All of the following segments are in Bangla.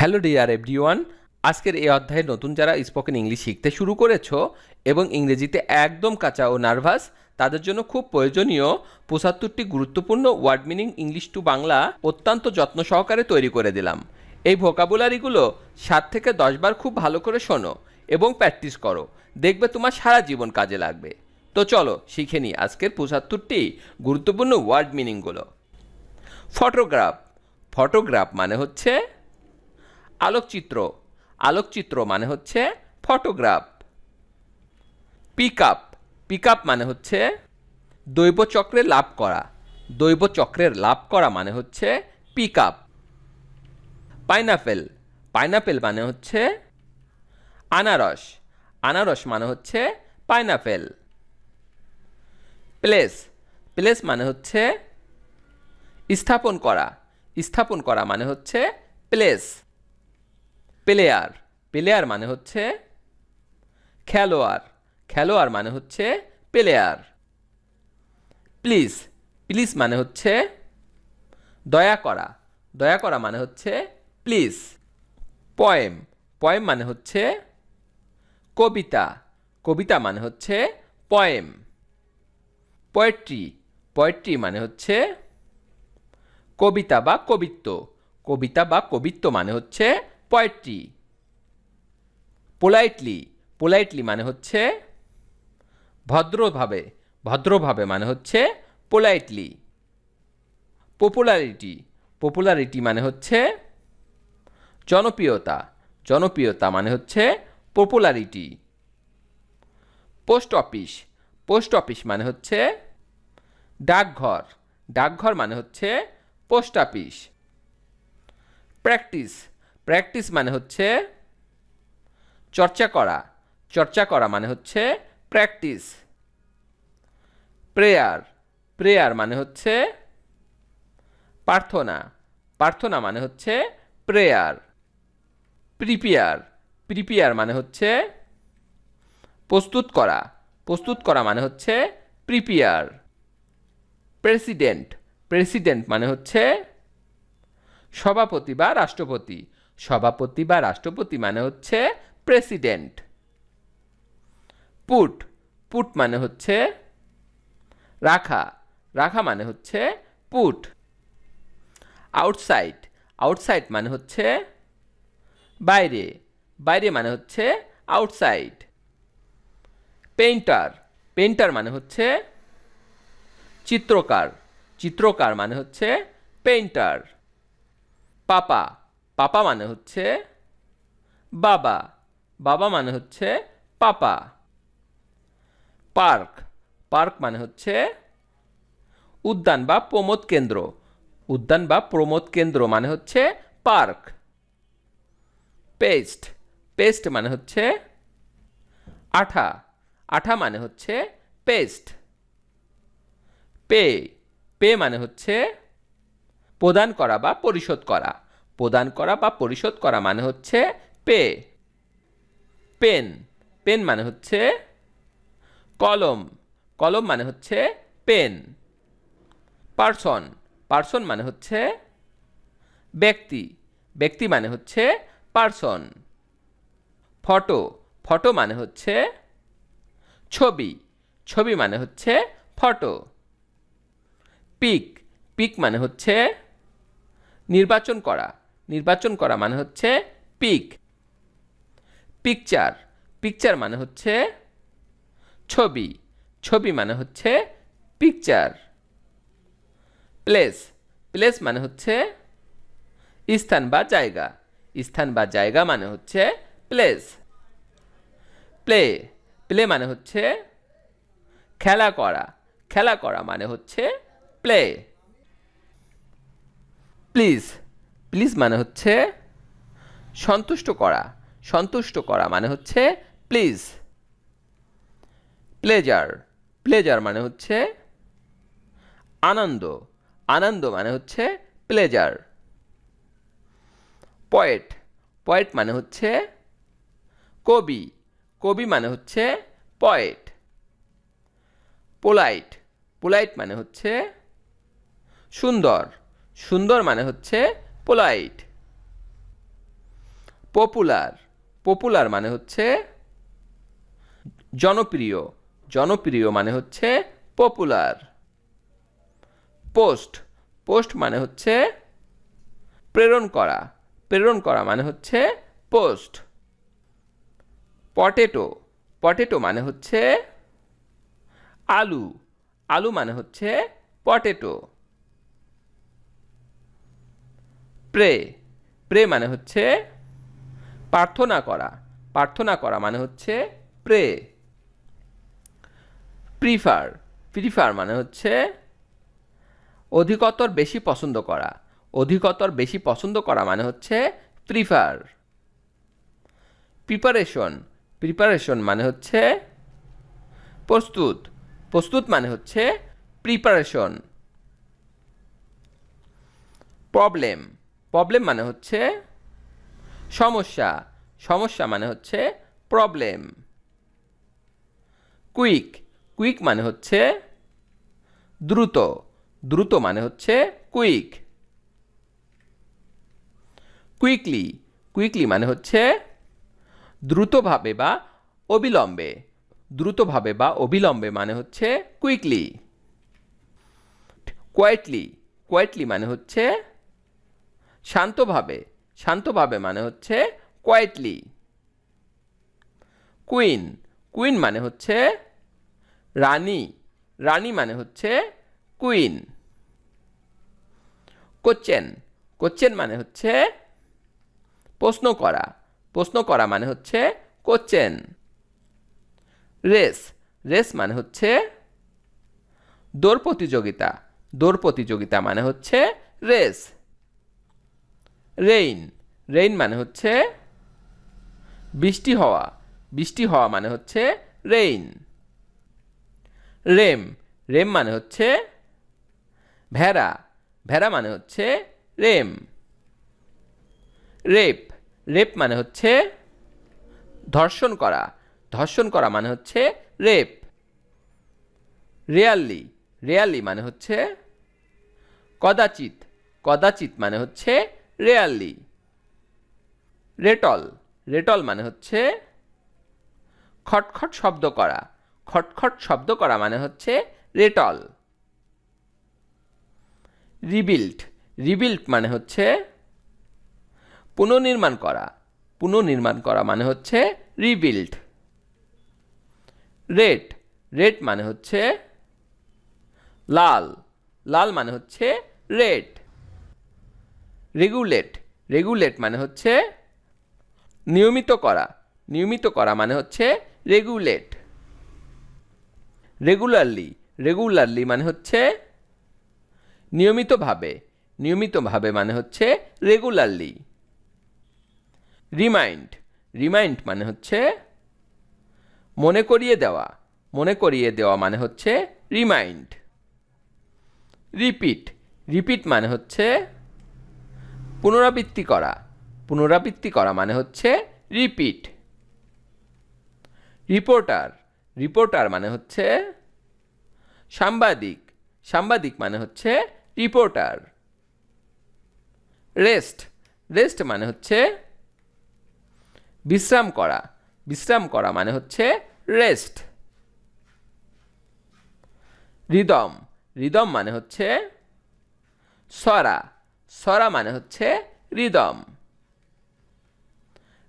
হ্যালো ডিয়ার এভরিওয়ান, আজকের এই অধ্যায়ে নতুন যারা স্পোকেন ইংলিশ শিখতে শুরু করেছো এবং ইংরেজিতে একদম কাঁচা ও নার্ভাস তাদের জন্য খুব প্রয়োজনীয় ৭৫টি গুরুত্বপূর্ণ word meaning English to Bangla অত্যন্ত যত্ন সহকারে তৈরি করে দিলাম। এই ভোকাবুলারিগুলো ৭ থেকে ১০ বার খুব ভালো করে শোনো এবং প্র্যাকটিস করো, দেখবে তোমার সারা জীবন কাজে লাগবে। তো চলো শিখে নিই আজকের ৭৫টি গুরুত্বপূর্ণ ওয়ার্ড মিনিংগুলো। ফটোগ্রাফ। ফটোগ্রাফ মানে হচ্ছে আলোকচিত্র। আলোকচিত্র মানে হচ্ছে photograph. Pick up. Pick up মানে হচ্ছে দৈবচক্রে লাভ করা। দৈবচক্রের লাভ করা মানে হচ্ছে পিক আপ। পাইনাপেল। পাইনাপেল মানে হচ্ছে আনারস। আনারস মানে হচ্ছে পাইনাপেল। প্লেস। প্লেস মানে হচ্ছে স্থাপন করা। স্থাপন করা মানে হচ্ছে প্লেস। প্লেয়ার। প্লেয়ার মানে হচ্ছে খেলোয়াড়। খেলোয়াড় মানে হচ্ছে প্লেয়ার। প্লিজ। প্লিজ মানে হচ্ছে দয়া করা। দয়া করা মানে হচ্ছে প্লিজ। পয়েম। পয়েম মানে হচ্ছে কবিতা। কবিতা মানে হচ্ছে পয়েম। পোয়েট্রি। পোয়েট্রি মানে হচ্ছে কবিতা বা কবিত্ব। কবিতা বা কবিত্ব মানে হচ্ছে পোয়েট্রি। পোলাইটলি। পোলাইটলি মানে হচ্ছে ভদ্রভাবে। ভদ্রভাবে মানে হচ্ছে পোলাইটলি। পপুলারিটি। পপুলারিটি মানে হচ্ছে জনপ্রিয়তা। জনপ্রিয়তা মানে হচ্ছে popularity. Post office. Post office মানে হচ্ছে ডাকঘর। ডাকঘর মানে হচ্ছে পোস্ট অফিস। প্র্যাকটিস। প্র্যাকটিস মানে হচ্ছে চর্চা করা। চর্চা করা মানে হচ্ছে প্র্যাকটিস। প্রেয়ার। প্রেয়ার মানে হচ্ছে প্রার্থনা। প্রার্থনা মানে হচ্ছে প্রেয়ার। প্রিপেয়ার। প্রিপেয়ার মানে হচ্ছে প্রস্তুত করা। প্রস্তুত করা মানে হচ্ছে প্রিপেয়ার। প্রেসিডেন্ট। প্রেসিডেন্ট মানে হচ্ছে সভাপতি বা রাষ্ট্রপতি। সভাপতি বা রাষ্ট্রপতি মানে হচ্ছে প্রেসিডেন্ট। পুট। পুট মানে হচ্ছে রাখা। রাখা মানে হচ্ছে পুট। আউটসাইড। আউটসাইড মানে হচ্ছে বাইরে। বাইরে মানে হচ্ছে আউটসাইড। পেইন্টার। পেইন্টার মানে হচ্ছে চিত্রকার। চিত্রকার মানে হচ্ছে পেইন্টার। পাপা। পাপা মানে হচ্ছে বাবা। বাবা মানে হচ্ছে পাপা। পার্ক। পার্ক মানে হচ্ছে উদ্যান বা প্রমোদ কেন্দ্র। উদ্যান বা প্রমোদ কেন্দ্র মানে হচ্ছে পার্ক। পেস্ট। পেস্ট মানে হচ্ছে আঠা। আঠা মানে হচ্ছে পেস্ট। পে। পে মানে হচ্ছে প্রদান করা বা পরিশোধ করা। প্রদান করা বা পরিশোধ করা মানে হচ্ছে পে। পেন। পেন মানে হচ্ছে কলম। কলম মানে হচ্ছে পেন। পার্সন। পার্সন মানে হচ্ছে ব্যক্তি। ব্যক্তি মানে হচ্ছে পার্সন। ফটো। ফটো মানে হচ্ছে ছবি। ছবি মানে হচ্ছে ফটো। পিক। পিক মানে হচ্ছে নির্বাচন করা। নির্বাচন করা মানে হচ্ছে পিক। পিকচার। পিকচার মানে হচ্ছে ছবি। ছবি মানে হচ্ছে পিকচার। প্লেস। প্লেস মানে হচ্ছে স্থান বা জায়গা। স্থান বা জায়গা মানে হচ্ছে প্লেস। প্লে। প্লে মানে হচ্ছে খেলা করা। খেলা করা মানে হচ্ছে প্লে। প্লিজ। প্লিজ মানে হচ্ছে সন্তুষ্ট করা। সন্তুষ্ট করা মানে হচ্ছে প্লিজ। প্লেজার। প্লেজার মানে হচ্ছে আনন্দ। আনন্দ মানে হচ্ছে প্লেজার। পয়েট। পয়েট মানে হচ্ছে কবি। কবি মানে হচ্ছে পয়েট। পোলাইট। পোলাইট মানে হচ্ছে সুন্দর। সুন্দর মানে হচ্ছে পোলাইট। পপুলার, পপুলার মানে হচ্ছে জনপ্রিয়, জনপ্রিয় মানে হচ্ছে পপুলার। পোস্ট, পোস্ট মানে হচ্ছে প্রেরণ করা, প্রেরণ করা মানে হচ্ছে পোস্ট। পটেটো, পটেটো মানে হচ্ছে আলু, আলু মানে হচ্ছে পটেটো। প্রে, প্রে মানে হচ্ছে প্রার্থনা করা, প্রার্থনা করা মানে হচ্ছে প্রে। প্রিফার, প্রিফার মানে হচ্ছে অধিকতর বেশি পছন্দ করা, অধিকতর বেশি পছন্দ করা মানে হচ্ছে প্রিফার। প্রিপারেশন, প্রিপারেশন মানে হচ্ছে প্রস্তুত, প্রস্তুত মানে হচ্ছে প্রিপারেশন। প্রবলেম, প্রবলেম মানে হচ্ছে সমস্যা, সমস্যা মানে হচ্ছে প্রবলেম। কুইক, কুইক মানে হচ্ছে দ্রুত, দ্রুত মানে হচ্ছে কুইক। কুইকলি, কুইকলি মানে হচ্ছে দ্রুতভাবে বা অবিলম্বে, দ্রুতভাবে বা অবিলম্বে মানে হচ্ছে কুইকলি। কোয়েটলি, কোয়েটলি মানে হচ্ছে শান্তভাবে, শান্তভাবে মানে হচ্ছে কোয়েটলি। কুইন, কুইন মানে হচ্ছে রানী, রানী মানে হচ্ছে কুইন। কোশ্চেন, কোশ্চেন মানে হচ্ছে প্রশ্ন করা, প্রশ্ন করা মানে হচ্ছে কোশ্চেন। রেস, রেস মানে হচ্ছে দৌড় প্রতিযোগিতা, দৌড় প্রতিযোগিতা মানে হচ্ছে রেস। রেইন, রেইন মানে হচ্ছে বৃষ্টি হওয়া, বৃষ্টি হওয়া মানে হচ্ছে রেইন। রেম, রেম মানে হচ্ছে ভেড়া, ভেড়া মানে হচ্ছে রেম। রেপ, রেপ মানে হচ্ছে ধর্ষণ করা, ধর্ষণ করা মানে হচ্ছে রেপ। রেয়ারলি, রেয়ারলি মানে হচ্ছে কদাচিৎ, কদাচিৎ মানে হচ্ছে রেয়ারলি। রেটল, রেটল মানে হচ্ছে খটখট শব্দ করা, খটখট শব্দ করা মানে হচ্ছে রেটল। রিবিল্ড, রিবিল্ড মানে হচ্ছে পুনর্নির্মাণ করা, পুনর্নির্মাণ করা মানে হচ্ছে রিবিল্ড। রেড, রেড মানে হচ্ছে লাল, লাল মানে হচ্ছে রেড। রেগুলেট, রেগুলেট মানে হচ্ছে নিয়মিত করা, নিয়মিত করা মানে হচ্ছে রেগুলেট। রেগুলারলি, রেগুলারলি মানে হচ্ছে নিয়মিতভাবে, নিয়মিতভাবে মানে হচ্ছে রেগুলারলি। রিমাইন্ড, রিমাইন্ড মানে হচ্ছে মনে করিয়ে দেওয়া, মনে করিয়ে দেওয়া মানে হচ্ছে রিমাইন্ড। রিপিট, রিপিট মানে হচ্ছে পুনরাবৃত্তি করা, পুনরাবৃত্তি করা মানে হচ্ছে রিপিট। রিপোর্টার, রিপোর্টার মানে হচ্ছে সাংবাদিক, সাংবাদিক মানে হচ্ছে রিপোর্টার। রেস্ট, রেস্ট মানে হচ্ছে বিশ্রাম করা, বিশ্রাম করা মানে হচ্ছে রেস্ট। রিদম, রিদম মানে হচ্ছে সরা, সরা মানে হচ্ছে রিদম।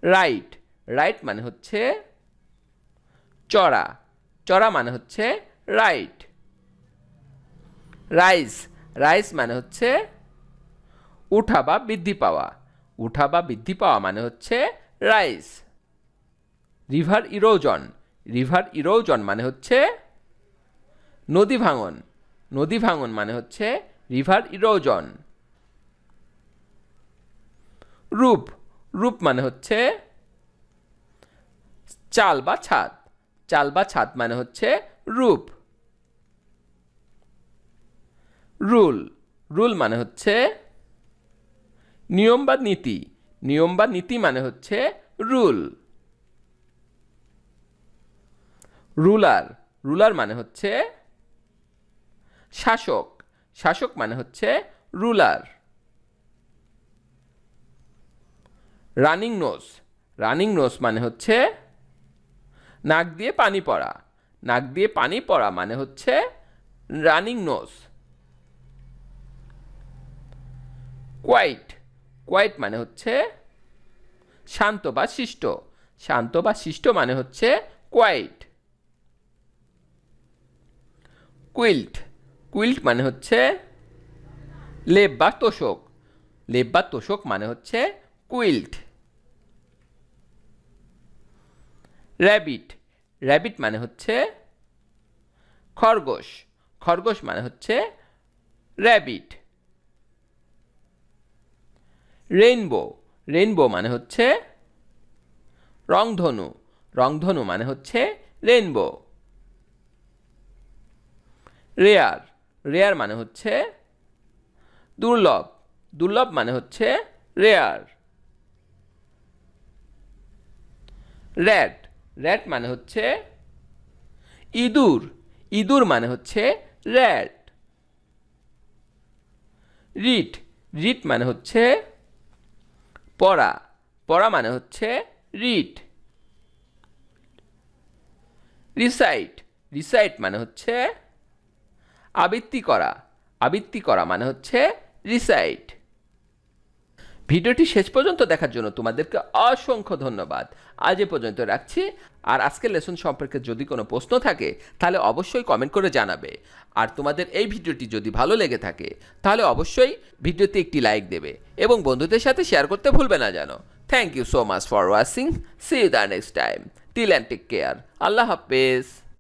রাইট, রাইট মানে হচ্ছে চড়া, চড়া মানে হচ্ছে রাইট। রাইস, রাইস মানে হচ্ছে উঠা বা বৃদ্ধি পাওয়া, উঠা বা বৃদ্ধি পাওয়া মানে হচ্ছে rice. River erosion, river erosion মানে হচ্ছে নদী ভাঙন, নদী ভাঙন মানে হচ্ছে রিভার ইরোজন। রূপ, রূপ মানে হচ্ছে চাল বা ছাদ, চাল বা ছাদ মানে হচ্ছে রূপ। রুল, রুল মানে হচ্ছে নিয়ম বা নীতি, নিয়ম বা নীতি মানে হচ্ছে রুল। রুলার, রুলার মানে হচ্ছে শাসক, শাসক মানে হচ্ছে ruler. Running nose, running nose মানে হচ্ছে নাক দিয়ে পানি পড়া, নাক দিয়ে পানি পড়া মানে হচ্ছে রানিং নোজ। কোয়াইট, কোয়াইট মানে হচ্ছে শান্ত বা শিষ্ট, শান্ত বা শিষ্ট মানে হচ্ছে কোয়াইট। কুইল্ট, কুইল্ট মানে হচ্ছে লেপ বা তোষক, লেপ বা তোষক মানে হচ্ছে কুইল্ট। র্যাবিট, র্যাবিট মানে হচ্ছে খরগোশ, খরগোশ মানে হচ্ছে র্যাবিট। রেইনবো, রেইনবো মানে হচ্ছে রংধনু, রংধনু মানে হচ্ছে রেইনবো। রেয়ার, রেয়ার মানে হচ্ছে দুর্লভ, দুর্লভ মানে হচ্ছে রেয়ার। র্যাট, র্যাট মানে হচ্ছে ইঁদুর, ইঁদুর মানে হচ্ছে র্যাট। রিট, রিট মানে হচ্ছে পড়া, পড়া মানে হচ্ছে রিট। রিসাইট, রিসাইট মানে হচ্ছে আবৃত্তি করা, আবৃত্তি করা মানে হচ্ছে রিসাইট। ভিডিওটি শেষ পর্যন্ত দেখার জন্য তোমাদেরকে অসংখ্য ধন্যবাদ। আজ এ পর্যন্ত রাখছি। আর আজকের লেসন সম্পর্কে যদি কোনো প্রশ্ন থাকে তাহলে অবশ্যই কমেন্ট করে জানাবে। আর তোমাদের এই ভিডিওটি যদি ভালো লেগে থাকে তাহলে অবশ্যই ভিডিওতে একটি লাইক দেবে এবং বন্ধুদের সাথে শেয়ার করতে ভুলবে না যেন। Thank you so much for watching. See you the next time. Till and take care. আল্লাহ হাফেজ।